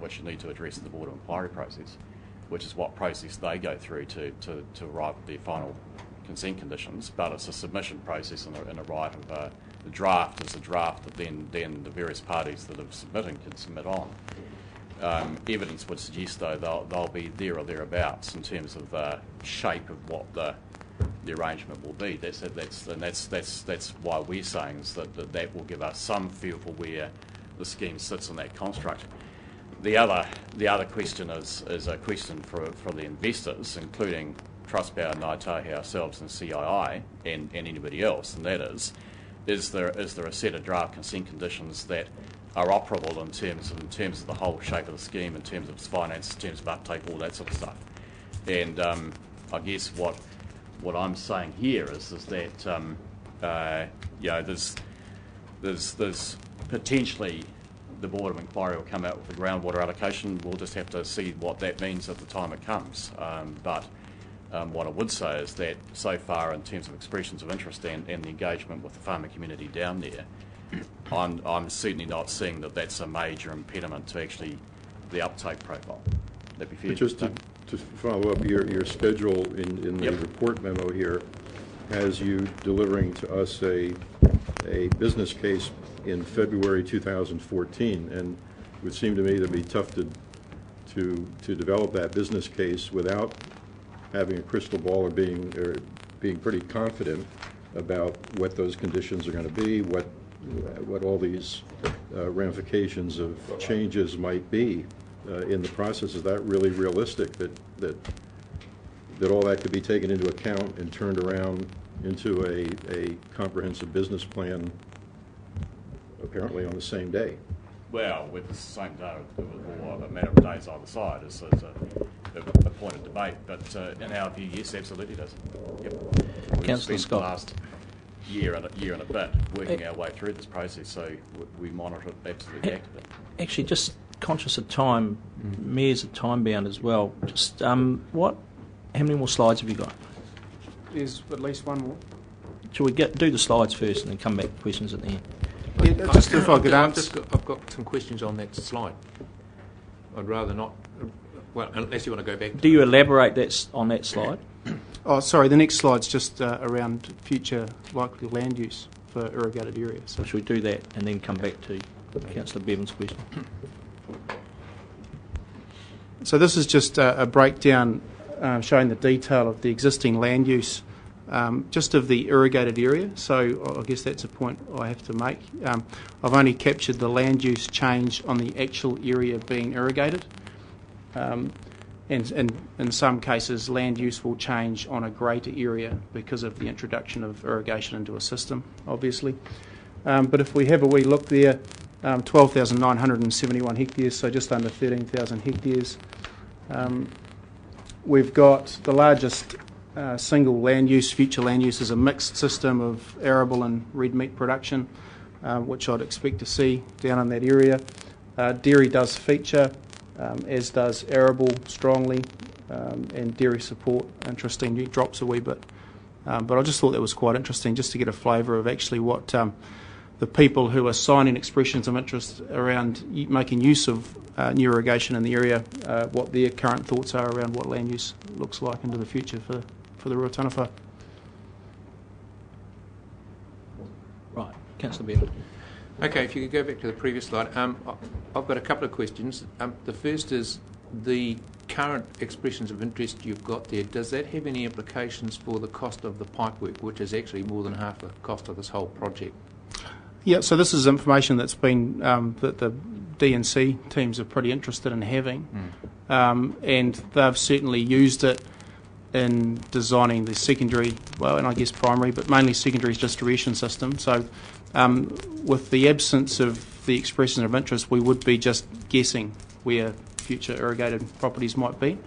which you need to address in the Board of Inquiry process, which is what process they go through to arrive at their final consent conditions. But it's a submission process and a right of the draft is a draft that then the various parties that have submitted can submit on. Evidence would suggest, though, they'll be there or thereabouts in terms of the shape of what the arrangement will be. That's why we're saying is that will give us some feel for where the scheme sits in that construct. The other question is a question for the investors, including Trustpower, Ngāi ourselves, and CII, and anybody else, and that is there a set of draft consent conditions that are operable in terms of the whole shape of the scheme, in terms of its finance, in terms of uptake, all that sort of stuff. And I guess what I'm saying here is that there's potentially the Board of Inquiry will come out with the groundwater allocation. We'll just have to see what that means at the time it comes. But what I would say is that so far, in terms of expressions of interest and the engagement with the farming community down there, I'm certainly not seeing that that's a major impediment to actually the uptake profile. That'd be fair. Just to follow up, your schedule in the report memo here has you delivering to us a business case in February 2014, and it would seem to me to be tough to develop that business case without having a crystal ball or being pretty confident about what those conditions are going to be, what all these ramifications of changes might be in the process. Is that really realistic that all that could be taken into account and turned around into a comprehensive business plan apparently on the same day? Well, with the same day, or a matter of days either side, is a point of debate. But in our view, yes, absolutely does. Yep. We've spent the last year and a bit working our way through this process, so we monitor it absolutely actively. Actually, just conscious of time, Mayor's at time bound as well. Just how many more slides have you got? There's at least one more. Shall we do the slides first and then come back to questions at the end? Yeah, just if I could I've got some questions on that slide. I'd rather not. Well, unless you want to go back. Do you elaborate on that slide? Oh, sorry. The next slide's just around future likely land use for irrigated areas. So should we do that and then come back to Councillor Bevan's question? So this is just a breakdown showing the detail of the existing land use, just of the irrigated area. So I guess that's a point I have to make. I've only captured the land use change on the actual area being irrigated. And in some cases, land use will change on a greater area because of the introduction of irrigation into a system, obviously. But if we have a wee look there, 12,971 hectares, so just under 13,000 hectares. We've got the largest single land use, future land use, is a mixed system of arable and red meat production, which I'd expect to see down in that area. Dairy does feature, as does arable strongly, and dairy support, interestingly, drops a wee bit. But I just thought that was quite interesting, just to get a flavour of actually what the people who are signing expressions of interest around making use of new irrigation in the area, what their current thoughts are around what land use looks like into the future for the Ruataniwha. Right, Councillor Bevan. Okay, if you could go back to the previous slide. I've got a couple of questions. The first is the current expressions of interest you've got there. Does that have any implications for the cost of the pipework, which is actually more than half the cost of this whole project? Yeah, so this is information that's been that the D&C teams are pretty interested in having, and they've certainly used it in designing the secondary, well, and I guess primary, but mainly secondary distribution system. So with the absence of the expression of interest, we would be just guessing where future irrigated properties might be.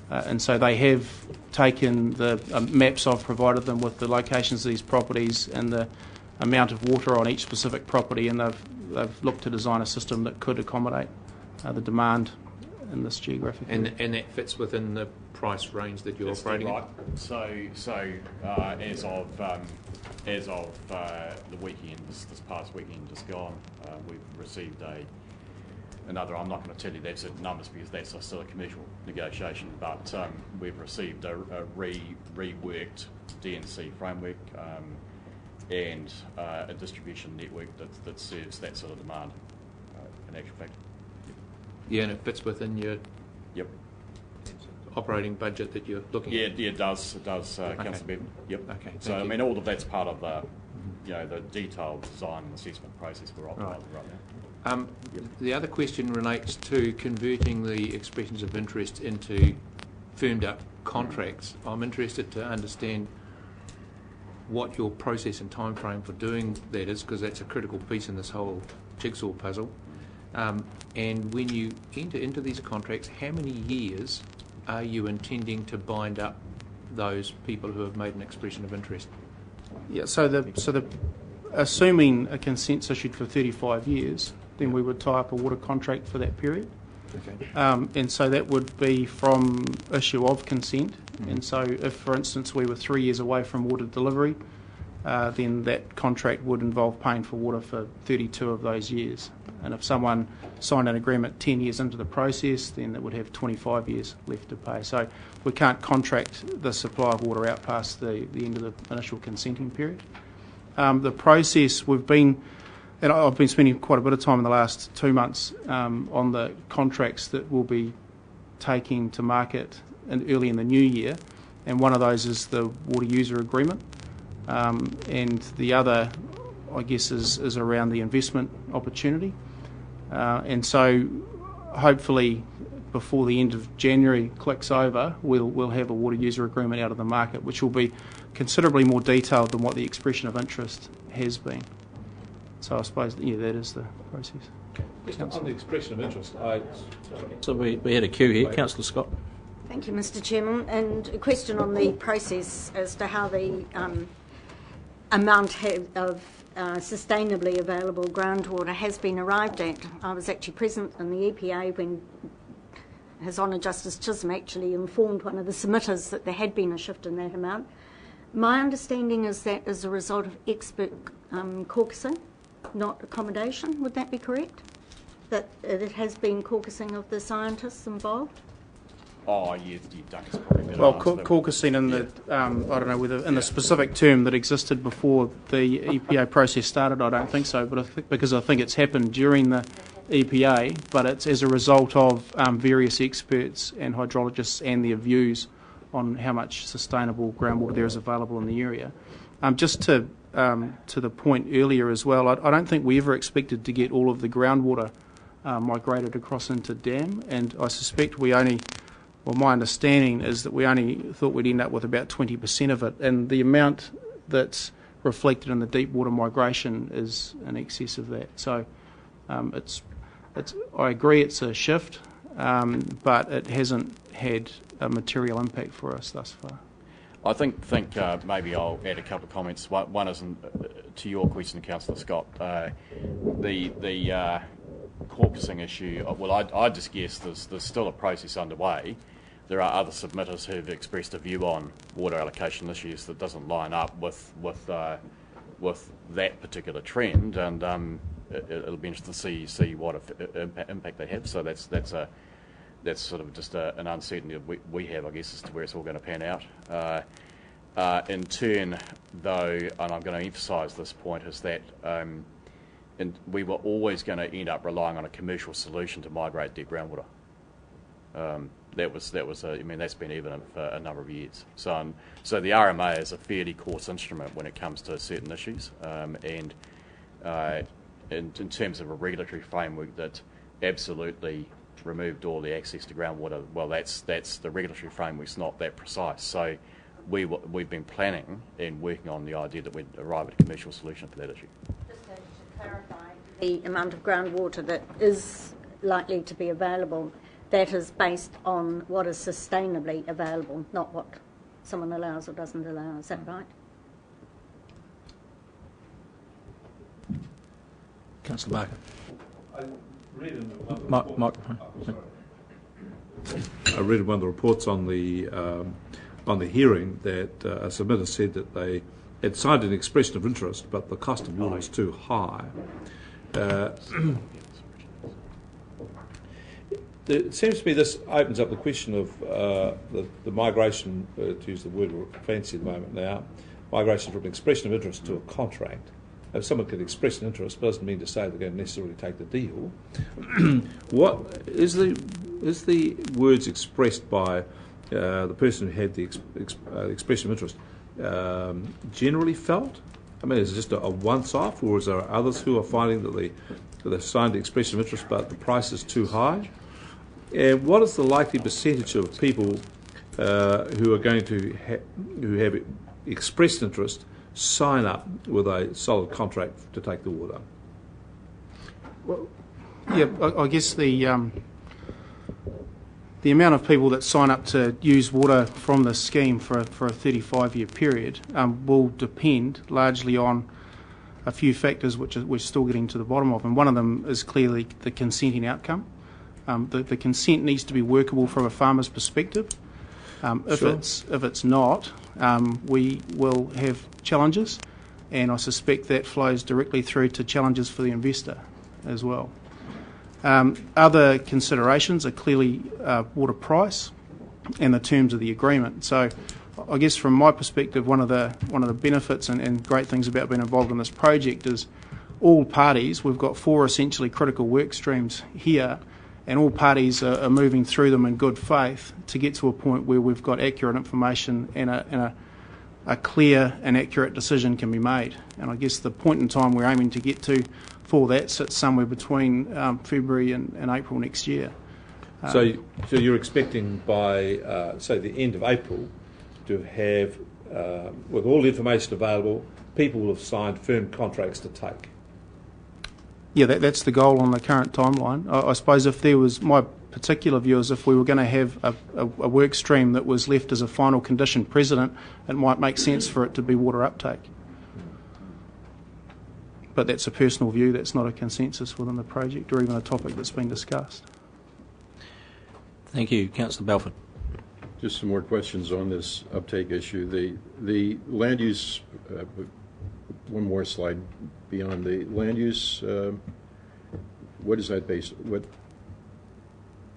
And so they have taken the maps I've provided them with the locations of these properties and the amount of water on each specific property, and they've looked to design a system that could accommodate the demand in this geographic area. And that fits within the price range that you're operating right. So as of the weekend, this past weekend just gone, we've received another, I'm not going to tell you the absolute numbers because that's still a commercial negotiation, but we've received a reworked DNC framework and a distribution network that serves that sort of demand in actual fact. Yeah, and it fits within your Yep. operating budget that you're looking at. Yeah, it does, Councillor Bevan. Yep. Okay, So, thank I you. mean, all of that's part of the, the detailed design and assessment process we're operating right now. The other question relates to converting the expressions of interest into firmed up contracts. I'm interested to understand what your process and time frame for doing that is, because that's a critical piece in this whole jigsaw puzzle. And when you enter into these contracts, how many years are you intending to bind up those people who have made an expression of interest? Yeah, so the assuming a consent's issued for 35 years, then we would tie up a water contract for that period. Okay. And so that would be from issue of consent. And so if, for instance, we were 3 years away from water delivery, then that contract would involve paying for water for 32 of those years. And if someone signed an agreement 10 years into the process, then it would have 25 years left to pay. So we can't contract the supply of water out past the end of the initial consenting period. The process we've been, and I've been spending quite a bit of time in the last 2 months on the contracts that we'll be taking to market early in the new year, and one of those is the water user agreement, and the other, I guess, is around the investment opportunity. And so hopefully before the end of January clicks over, we'll have a water user agreement out of the market, which will be considerably more detailed than what the expression of interest has been. So I suppose, yeah, that is the process. Just on the expression of interest, So we had a queue here. Councillor Scott. Thank you, Mr. Chairman. And a question on the process as to how the amount of sustainably available groundwater has been arrived at. I was actually present in the EPA when His Honour Justice Chisholm actually informed one of the submitters that there had been a shift in that amount. My understanding is that as a result of expert caucusing, not accommodation. Would that be correct? That it has been caucusing of the scientists involved? Oh, you don't. It's probably better Well, asked them. caucusing in the, I don't know whether in the specific term that existed before the EPA process started, I don't think so, but because I think it's happened during the EPA, but it's as a result of various experts and hydrologists and their views on how much sustainable groundwater there is available in the area. Just to the point earlier as well, I don't think we ever expected to get all of the groundwater migrated across into dam, and I suspect we only, well, my understanding is that we only thought we'd end up with about 20% of it, and the amount that's reflected in the deep water migration is in excess of that. So it's I agree it's a shift, but it hasn't had a material impact for us thus far. I think maybe I'll add a couple of comments. One is to your question, Councillor Scott. The caucusing issue, well, I just guess there's still a process underway. There are other submitters who've expressed a view on water allocation issues that doesn't line up with that particular trend, and it'll be interesting to see what impact they have. So that's sort of just an uncertainty that we have, I guess, as to where it's all going to pan out. In turn, though, and I'm going to emphasise this point, is that we were always going to end up relying on a commercial solution to migrate deep groundwater. That's been evident for a number of years. So the RMA is a fairly coarse instrument when it comes to certain issues, and in terms of a regulatory framework that absolutely removed all the access to groundwater, well, that's the regulatory framework's not that precise. So we've been planning and working on the idea that we'd arrive at a commercial solution for that issue. Just to clarify, the amount of groundwater that is likely to be available, that is based on what is sustainably available, not what someone allows or doesn't allow. Is that right? Councillor Barker. I read in one of the Microphone. I read in one of the reports on the hearing that a submitter said that they had signed an expression of interest, but the cost of water was too high. it seems to me this opens up the question of the migration, to use the word we're fancy at the moment now, migration from an expression of interest to a contract. If someone can express an interest, doesn't mean to say they're going to necessarily take the deal. What is the words expressed by the person who had the expression of interest generally felt? I mean, is it just a once-off, or is there others who are finding that they've signed the expression of interest but the price is too high? And what is the likely percentage of people who are going to who have expressed interest sign up with a solid contract to take the water? Well, yeah, I guess the amount of people that sign up to use water from the scheme for a 35-year period will depend largely on a few factors which we're still getting to the bottom of, and one of them is clearly the consenting outcome. The consent needs to be workable from a farmer's perspective. If it's not, we will have challenges, and I suspect that flows directly through to challenges for the investor as well. Other considerations are clearly water price and the terms of the agreement. So I guess from my perspective, one of the benefits and great things about being involved in this project is all parties, we've got 4 essentially critical work streams here, and all parties are moving through them in good faith to get to a point where we've got accurate information and a clear and accurate decision can be made. And I guess the point in time we're aiming to get to for that sits somewhere between February and April next year. So you're expecting by, say, the end of April to have, with all the information available, people will have signed firm contracts to take? Yeah, that's the goal on the current timeline. I suppose if there was, my particular view is if we were going to have a work stream that was left as a final condition precedent, it might make sense for it to be water uptake. But that's a personal view, that's not a consensus within the project or even a topic that's been discussed. Thank you. Councillor Belford. Just some more questions on this uptake issue. The land use, one more slide beyond the land use, what is that based,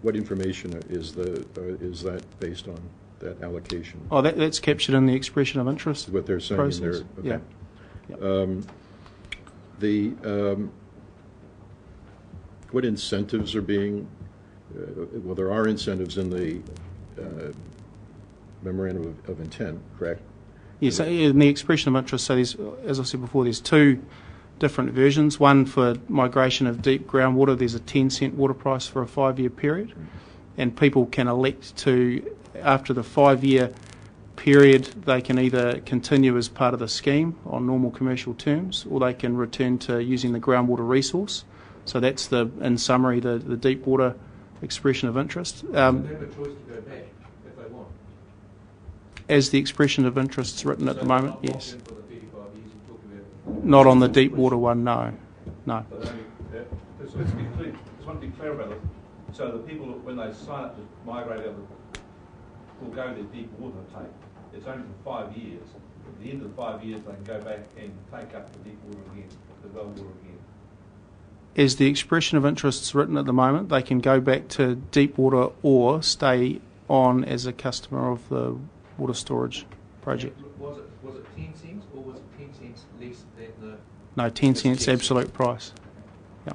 what information is that based on, that allocation? Oh, that's captured in the expression of interest. What they're saying process. in there. Okay. Yeah. What incentives are being, well, there are incentives in the memorandum of intent, correct? Yes, in the expression of interest, so there's, as I said before, there's 2 different versions. One for migration of deep groundwater, there's a 10-cent water price for a 5-year period, and people can elect to, after the 5-year period, they can either continue as part of the scheme on normal commercial terms, or they can return to using the groundwater resource. So that's in summary, the deep water expression of interest. They have a choice to go back if they want. As the expression of interest is written at the moment, yes. For the 35 years you talked about. Not on the deep water one, no. No. Just want to be clear about it. So the people, when they sign up to migrate out, will go to deep water take. It's only for 5 years. At the end of the 5 years, they can go back and take up the deep water again, the well water again. As the expression of interest is written at the moment, they can go back to deep water or stay on as a customer of the water storage project. Was it 10 cents or was it 10 cents less than the... No, 10 cents absolute price. Yeah.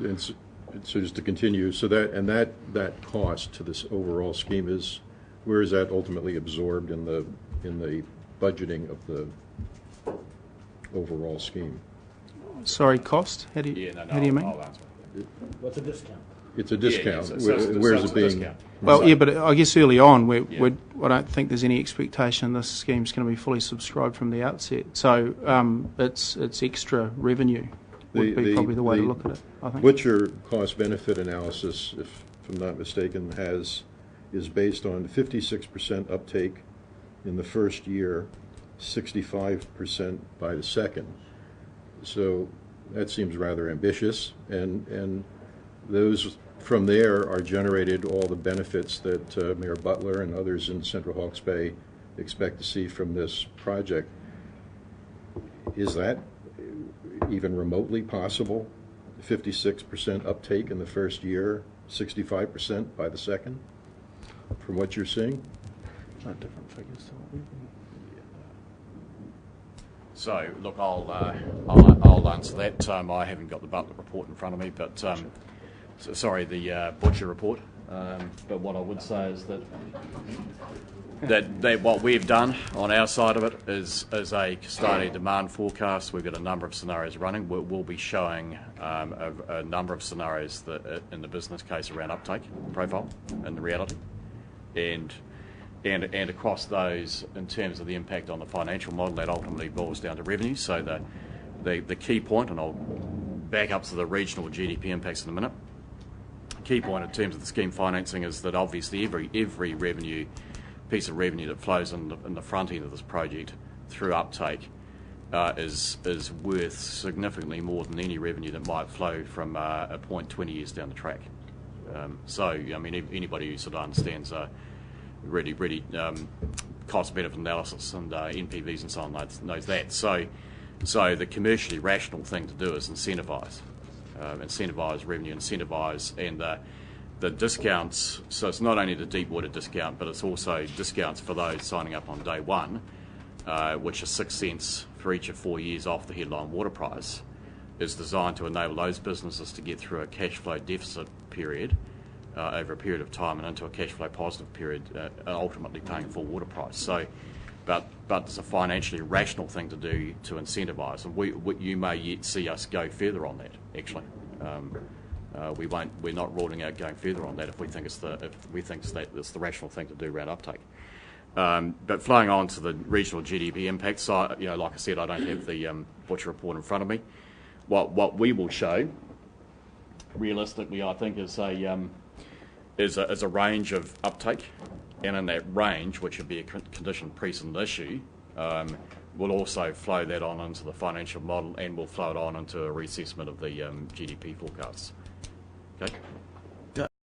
And so just to continue, so that cost to this overall scheme is, where is that ultimately absorbed in the budgeting of the overall scheme? Sorry, cost? How do you mean? I'll answer. What's a discount? It's a discount. Yeah, Where is it being? Discount. Well, yeah, but I guess early on, I don't think there's any expectation this scheme's going to be fully subscried from the outset. So it's extra revenue would be probably the way to look at it, I think. Butcher cost-benefit analysis, if I'm not mistaken, is based on 56% uptake in the first year, 65% by the second. So that seems rather ambitious, and those from there are generated all the benefits that Mayor Butler and others in Central Hawke's Bay expect to see from this project. Is that even remotely possible? 56% uptake in the first year 65% by the second, from what you're seeing? No different figures to what we've been. So, look, I'll answer that. I haven't got the Butler report in front of me, but sorry, the Butcher report. But what I would say is that what we've done on our side of it is a custodian demand forecast. We've got a number of scenarios running. We'll be showing a number of scenarios that in the business case around uptake profile and the reality, and across those in terms of the impact on the financial model, that ultimately boils down to revenue. So the key point, and I'll back up to the regional GDP impacts in a minute. The key point in terms of the scheme financing is that obviously every revenue piece of revenue that flows in the front end of this project through uptake is worth significantly more than any revenue that might flow from a point 20 years down the track. So I mean, anybody who sort of understands really cost-benefit analysis and NPVs and so on knows that. So the commercially rational thing to do is incentivise revenue, incentivise, and the discounts. So it's not only the deep water discount, but it's also discounts for those signing up on day one, which is 6 cents for each of 4 years off the headline water price, is designed to enable those businesses to get through a cash flow deficit period over a period of time and into a cash flow positive period, ultimately paying a full water price. So, but it's a financially rational thing to do to incentivise, and you may yet see us go further on that. Actually, we won't. We're not ruling out going further on that if we think it's the rational thing to do around uptake. But flowing on to the regional GDP impacts, so, like I said, I don't have the Butcher report in front of me. What we will show, realistically, I think is a range of uptake, and in that range, which would be a condition precedent issue, we'll also flow that on into the financial model, and we'll flow it on into a reassessment of the GDP forecasts. Okay.